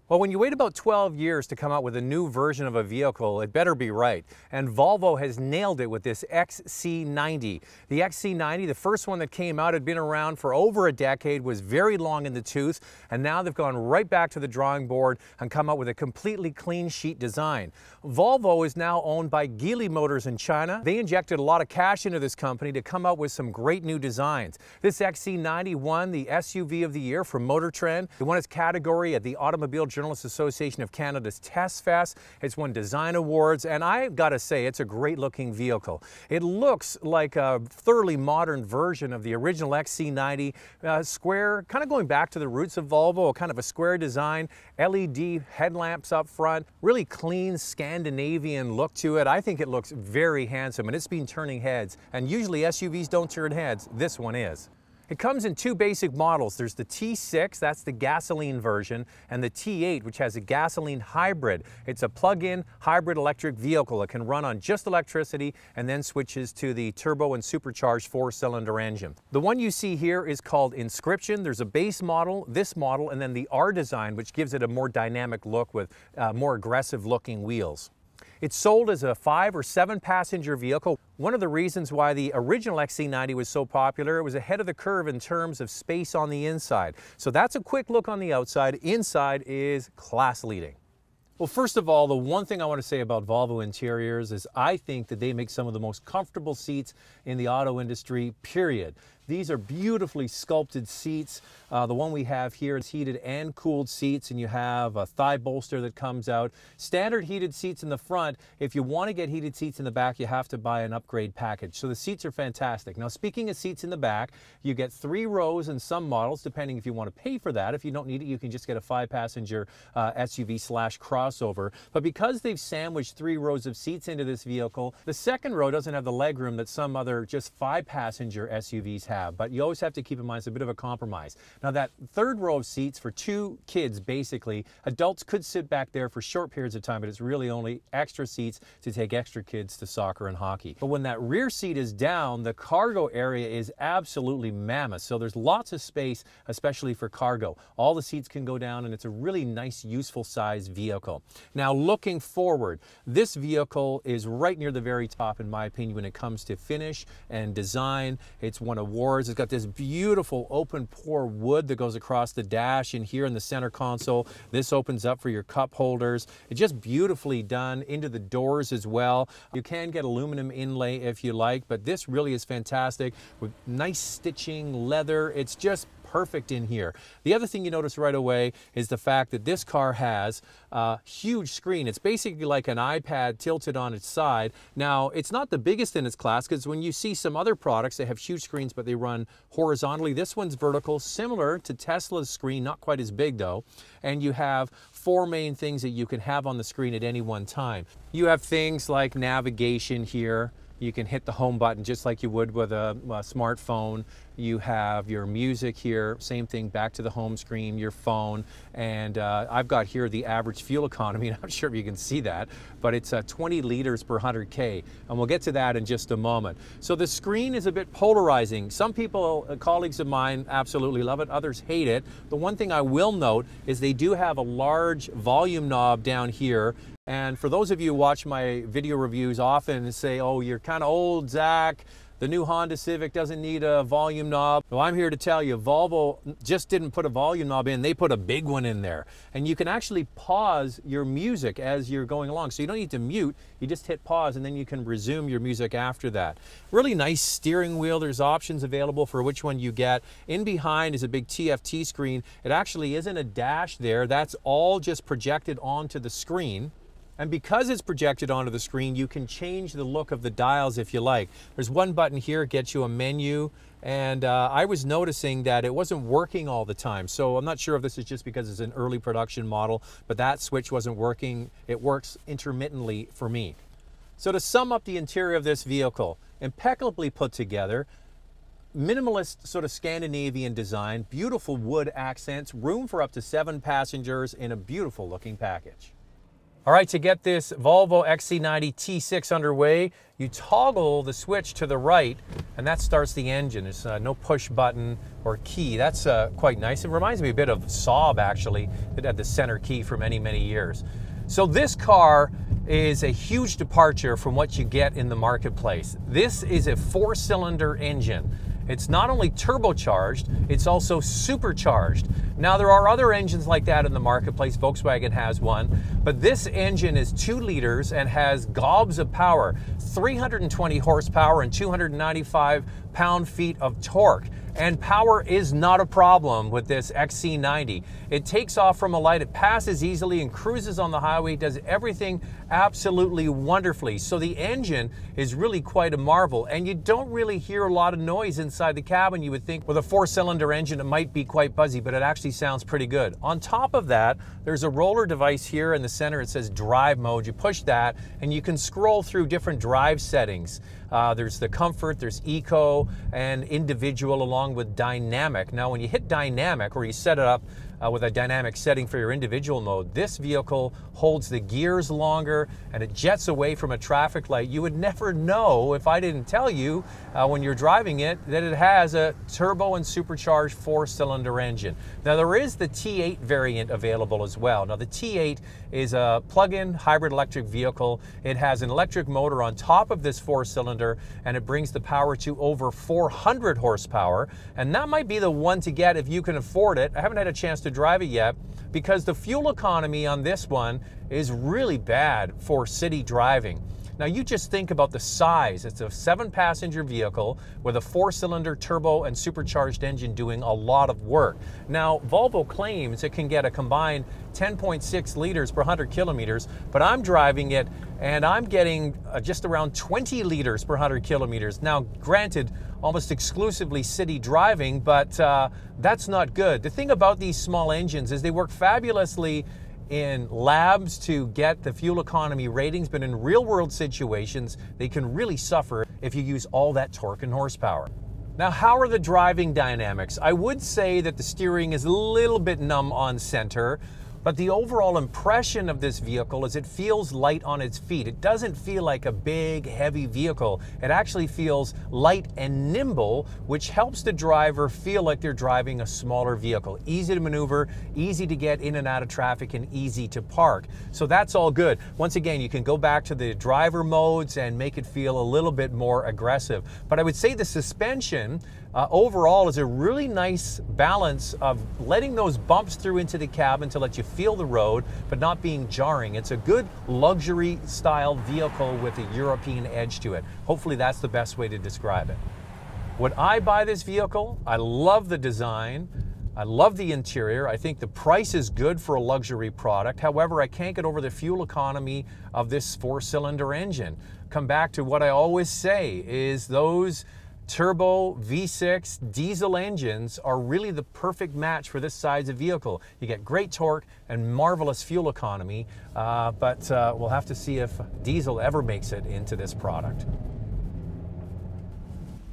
Well, when you wait about 12 years to come out with a new version of a vehicle, it better be right. And Volvo has nailed it with this XC90. The XC90, the first one that came out, had been around for over a decade, was very long in the tooth, and now they've gone right back to the drawing board and come out with a completely clean sheet design. Volvo is now owned by Geely Motors in China. They injected a lot of cash into this company to come out with some great new designs. This XC90 won the SUV of the Year from Motor Trend. It won its category at the Automobile Journalists Association of Canada's Test Fest. It's won design awards, and I've got to say, it's a great looking vehicle. It looks like a thoroughly modern version of the original XC90, square, kind of going back to the roots of Volvo, kind of a square design, LED headlamps up front, really clean Scandinavian look to it. I think it looks very handsome, and it's been turning heads, and usually SUVs don't turn heads. This one is. It comes in two basic models. There's the T6, that's the gasoline version, and the T8, which has a gasoline hybrid. It's a plug-in hybrid electric vehicle. It can run on just electricity and then switches to the turbo and supercharged four-cylinder engine. The one you see here is called Inscription. There's a base model, this model, and then the R design, which gives it a more dynamic look with more aggressive looking wheels. It's sold as a 5 or 7 passenger vehicle. One of the reasons why the original XC90 was so popular, it was ahead of the curve in terms of space on the inside. So that's a quick look on the outside. Inside is class leading. Well, first of all, the one thing I want to say about Volvo interiors is I think that they make some of the most comfortable seats in the auto industry, period. These are beautifully sculpted seats. The one we have here is heated and cooled seats, and you have a thigh bolster that comes out. Standard heated seats in the front. If you want to get heated seats in the back, you have to buy an upgrade package. So the seats are fantastic. Now, speaking of seats in the back, you get 3 rows in some models, depending if you want to pay for that. If you don't need it, you can just get a 5-passenger SUV/crossover. But because they've sandwiched 3 rows of seats into this vehicle, the second row doesn't have the legroom that some other just 5-passenger SUVs have. But you always have to keep in mind it's a bit of a compromise. Now, that third row of seats for 2 kids, basically, adults could sit back there for short periods of time, but it's really only extra seats to take extra kids to soccer and hockey. But when that rear seat is down, the cargo area is absolutely mammoth. So there's lots of space, especially for cargo. All the seats can go down, and it's a really nice, useful size vehicle. Now, looking forward, this vehicle is right near the very top, in my opinion, when it comes to finish and design. It's won awards. It's got this beautiful open pore wood that goes across the dash and here in the center console. This opens up for your cup holders. It's just beautifully done into the doors as well. You can get aluminum inlay if you like, but this really is fantastic with nice stitching, leather. It's just perfect in here. The other thing you notice right away is the fact that this car has a huge screen. It's basically like an iPad tilted on its side. Now, it's not the biggest in its class, because when you see some other products, they have huge screens, but they run horizontally. This one's vertical, similar to Tesla's screen, not quite as big though. And you have 4 main things that you can have on the screen at any one time. You have things like navigation here. You can hit the home button just like you would with a smartphone. You have your music here, same thing, back to the home screen, your phone, and I've got here the average fuel economy. I'm not sure if you can see that, but it's 20 liters per 100K, and we'll get to that in just a moment. So the screen is a bit polarizing. Some people, colleagues of mine, absolutely love it, others hate it. The one thing I will note is they do have a large volume knob down here. And for those of you who watch my video reviews often and say, oh, you're kind of old, Zach, the new Honda Civic doesn't need a volume knob. Well, I'm here to tell you, Volvo just didn't put a volume knob in, they put a big one in there. And you can actually pause your music as you're going along. So you don't need to mute, you just hit pause and then you can resume your music after that. Really nice steering wheel. There's options available for which one you get. In behind is a big TFT screen. It actually isn't a dash there. That's all just projected onto the screen. And because it's projected onto the screen, you can change the look of the dials if you like. There's one button here, it gets you a menu, and I was noticing that it wasn't working all the time. So I'm not sure if this is just because it's an early production model, but that switch wasn't working. It works intermittently for me. So to sum up the interior of this vehicle, impeccably put together, minimalist sort of Scandinavian design, beautiful wood accents, room for up to 7 passengers in a beautiful looking package. All right, to get this Volvo XC90 T6 underway, you toggle the switch to the right, and that starts the engine. There's no push button or key. That's quite nice. It reminds me a bit of Saab, actually, that had the center key for many, many years. So this car is a huge departure from what you get in the marketplace. This is a four-cylinder engine. It's not only turbocharged, it's also supercharged. Now, there are other engines like that in the marketplace. Volkswagen has one, but this engine is 2 liters and has gobs of power, 320 horsepower and 295 pound-feet of torque. And power is not a problem with this XC90. It takes off from a light, it passes easily and cruises on the highway, does everything absolutely wonderfully. So the engine is really quite a marvel, and you don't really hear a lot of noise inside the cabin. You would think with a 4-cylinder engine it might be quite buzzy, but it actually sounds pretty good. On top of that, there's a roller device here in the center. It says drive mode. You push that and you can scroll through different drive settings. There's the comfort, there's eco, and individual, along with dynamic. Now, when you hit dynamic, or you set it up with a dynamic setting for your individual mode, this vehicle holds the gears longer and it jets away from a traffic light. You would never know, if I didn't tell you when you're driving it, that it has a turbo and supercharged 4-cylinder engine. Now, there is the T8 variant available as well. Now, the T8 is a plug-in hybrid electric vehicle. It has an electric motor on top of this 4-cylinder, and it brings the power to over 400 horsepower. And that might be the one to get if you can afford it. I haven't had a chance to drive it yet, because the fuel economy on this one is really bad for city driving. Now, you just think about the size. It's a 7-passenger vehicle with a 4-cylinder turbo and supercharged engine doing a lot of work. Now, Volvo claims it can get a combined 10.6 liters per 100 kilometers, but I'm driving it and I'm getting just around 20 liters per 100 kilometers. Now, granted, almost exclusively city driving, but that's not good. The thing about these small engines is they work fabulously in labs to get the fuel economy ratings, but in real-world situations, they can really suffer if you use all that torque and horsepower. Now, how are the driving dynamics? I would say that the steering is a little bit numb on center, but the overall impression of this vehicle is it feels light on its feet. It doesn't feel like a big, heavy vehicle. It actually feels light and nimble, which helps the driver feel like they're driving a smaller vehicle. Easy to maneuver, easy to get in and out of traffic, and easy to park. So that's all good. Once again, you can go back to the driver modes and make it feel a little bit more aggressive. But I would say the suspension overall is a really nice balance of letting those bumps through into the cabin to let you feel the road, but not being jarring. It's a good luxury style vehicle with a European edge to it. Hopefully that's the best way to describe it. Would I buy this vehicle? I love the design. I love the interior. I think the price is good for a luxury product. However, I can't get over the fuel economy of this 4-cylinder engine. Come back to what I always say is those turbo V6 diesel engines are really the perfect match for this size of vehicle. You get great torque and marvelous fuel economy, but we'll have to see if diesel ever makes it into this product.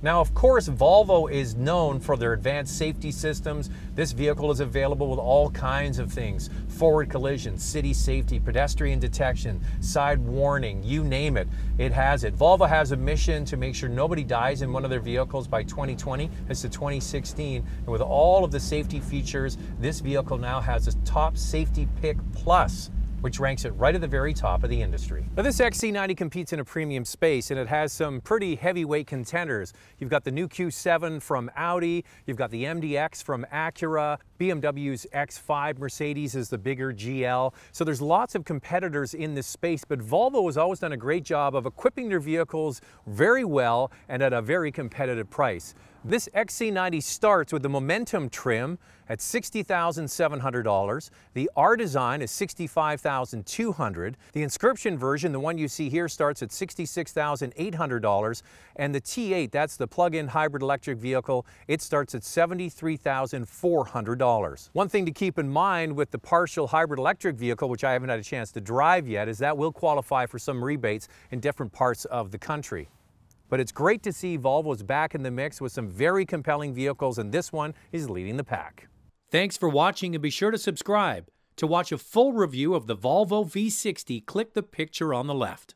Now, of course, Volvo is known for their advanced safety systems. This vehicle is available with all kinds of things: forward collision, city safety, pedestrian detection, side warning, you name it, it has it. Volvo has a mission to make sure nobody dies in one of their vehicles by 2020. It's to 2016. And with all of the safety features, this vehicle now has a top safety pick plus, which ranks it right at the very top of the industry. Now, this XC90 competes in a premium space, and it has some pretty heavyweight contenders. You've got the new Q7 from Audi, you've got the MDX from Acura, BMW's X5, Mercedes is the bigger GL. So there's lots of competitors in this space, but Volvo has always done a great job of equipping their vehicles very well and at a very competitive price. This XC90 starts with the Momentum trim at $60,700. The R design is $65,200. The Inscription version, the one you see here, starts at $66,800. And the T8, that's the plug-in hybrid electric vehicle, it starts at $73,400. One thing to keep in mind with the partial hybrid electric vehicle, which I haven't had a chance to drive yet, is that will qualify for some rebates in different parts of the country. But it's great to see Volvo's back in the mix with some very compelling vehicles, and this one is leading the pack. Thanks for watching, and be sure to subscribe. To watch a full review of the Volvo V60, click the picture on the left.